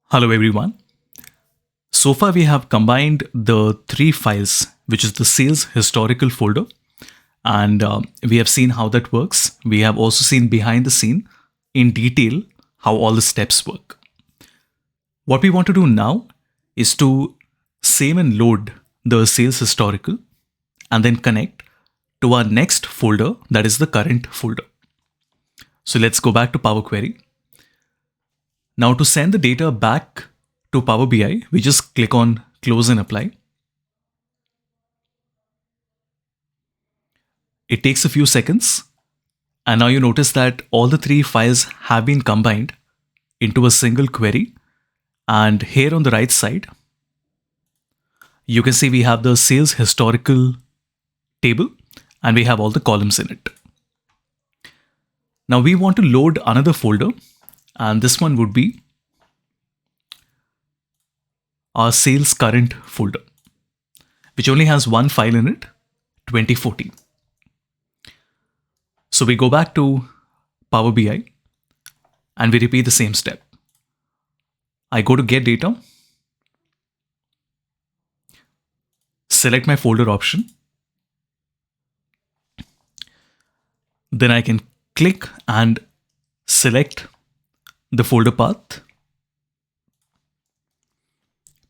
Hello everyone. So far we have combined the three files, which is the sales historical folder, and we have seen how that works. We have also seen behind the scene in detail how all the steps work. What we want to do now is to save and load the sales historical and then connect to our next folder, that is the current folder. So let's go back to Power Query. Now to send the data back to Power BI, we just click on Close and Apply. It takes a few seconds, and now you notice that all the three files have been combined into a single query. And here on the right side, you can see we have the sales historical table and we have all the columns in it. Now we want to load another folder, and this one would be our sales current folder, which only has one file in it, 2014. So we go back to Power BI and we repeat the same step. I go to Get Data, select my folder option, then I can click and select the folder path,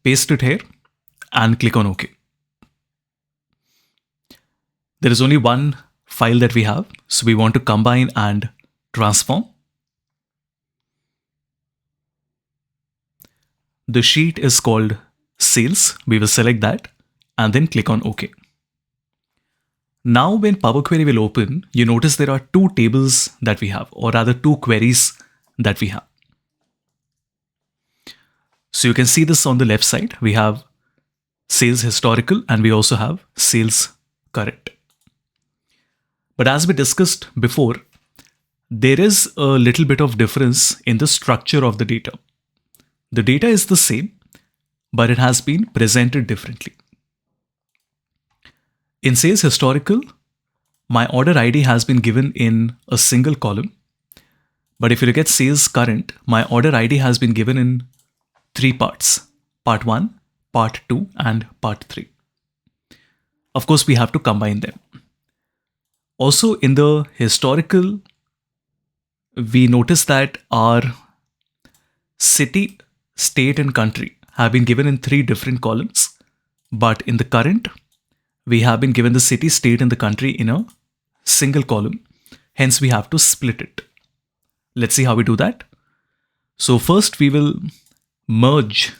paste it here and click on OK. There is only one file that we have, so we want to combine and transform. The sheet is called sales. We will select that and then click on OK. Now when Power Query will open, you notice there are two tables that we have, or rather two queries that we have. So you can see this on the left side. We have sales historical and we also have sales current. But as we discussed before, there is a little bit of difference in the structure of the data. The data is the same, but it has been presented differently. In sales historical, my order ID has been given in a single column. But if you look at sales current, my order ID has been given in three parts: part 1, part 2, and part 3. Of course, we have to combine them. Also, in the historical, we notice that our city, state, and country have been given in three different columns. But in the current, we have been given the city, state, and the country in a single column. Hence, we have to split it. Let's see how we do that. So first, we will merge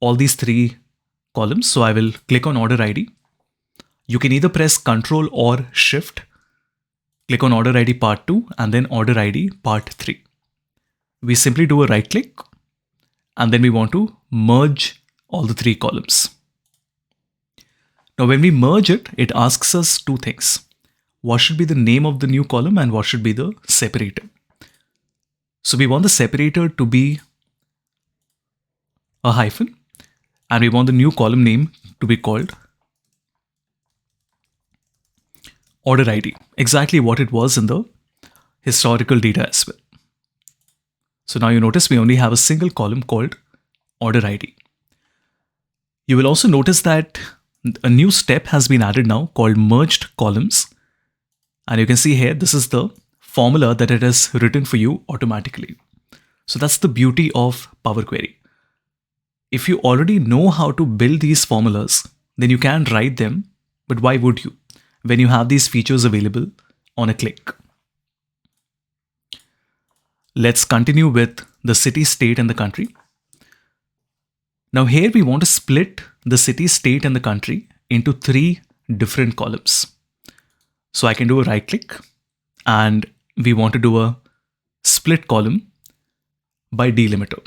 all these three columns. So I will click on Order ID. You can either press Ctrl or Shift. Click on Order ID Part 2 and then Order ID Part 3. We simply do a right click and then we want to merge all the three columns. Now when we merge it, it asks us two things. What should be the name of the new column and what should be the separator? So we want the separator to be a hyphen and we want the new column name to be called Order ID, exactly what it was in the historical data as well. So now you notice we only have a single column called Order ID. You will also notice that a new step has been added now called Merged Columns. And you can see here, this is the formula that it has written for you automatically. So that's the beauty of Power Query. If you already know how to build these formulas, then you can write them, but why would you, when you have these features available on a click? Let's continue with the city, state, and the country. Now here we want to split the city, state, and the country into three different columns. So I can do a right click and we want to do a split column by delimiter.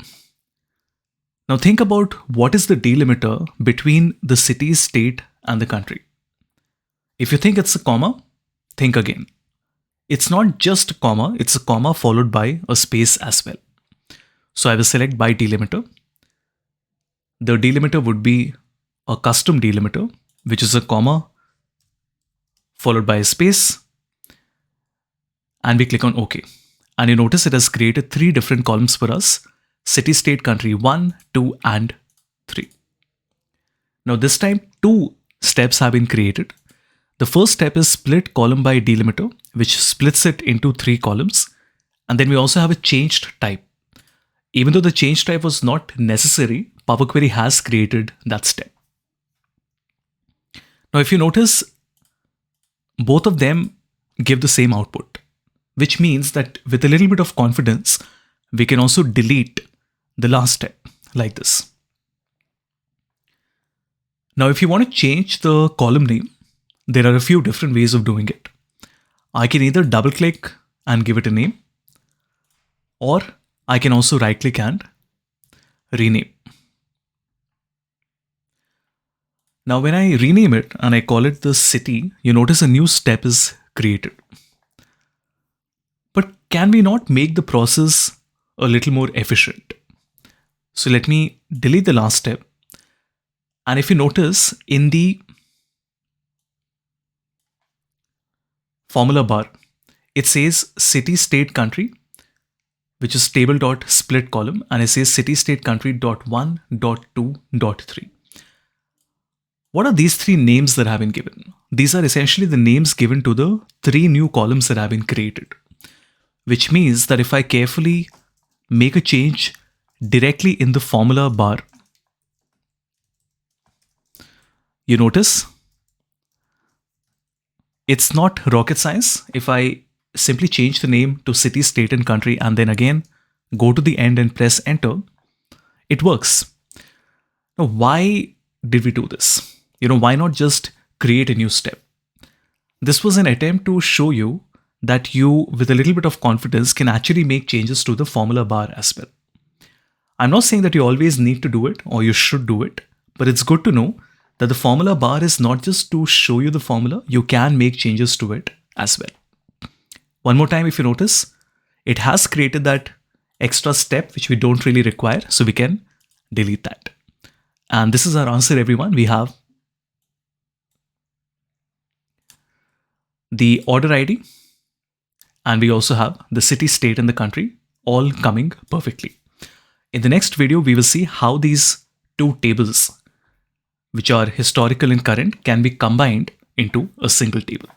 Now think about what is the delimiter between the city, state, and the country. If you think it's a comma, think again. It's not just a comma, it's a comma followed by a space as well. So I will select by delimiter. The delimiter would be a custom delimiter, which is a comma followed by a space. And we click on OK. And you notice it has created three different columns for us: city, state, country 1, 2, and 3. Now this time 2 steps have been created. The first step is split column by delimiter, which splits it into 3 columns. And then we also have a changed type. Even though the change type was not necessary, Power Query has created that step. Now if you notice, both of them give the same output, which means that with a little bit of confidence, we can also delete the last step like this. Now if you want to change the column name, there are a few different ways of doing it. I can either double click and give it a name, or I can also right click and rename. Now when I rename it and I call it the city, you notice a new step is created. But can we not make the process a little more efficient? So let me delete the last step. And if you notice in the formula bar, it says city, state, country, which is table.split column, and it says city, state, country .1, .2, .3. What are these 3 names that have been given? These are essentially the names given to the 3 new columns that have been created, which means that if I carefully make a change directly in the formula bar, you notice it's not rocket science. If I simply change the name to city, state, and country, and then again go to the end and press enter, it works. Now, why did we do this? Why not just create a new step? This was an attempt to show you that you, with a little bit of confidence, can actually make changes to the formula bar as well. I'm not saying that you always need to do it or you should do it, but it's good to know that the formula bar is not just to show you the formula, you can make changes to it as well. One more time, if you notice, it has created that extra step which we don't really require, so we can delete that. And this is our answer, everyone. We have the order ID, and we also have the city, state, and the country all coming perfectly. In the next video, we will see how these 2 tables, which are historical and current, can be combined into a single table.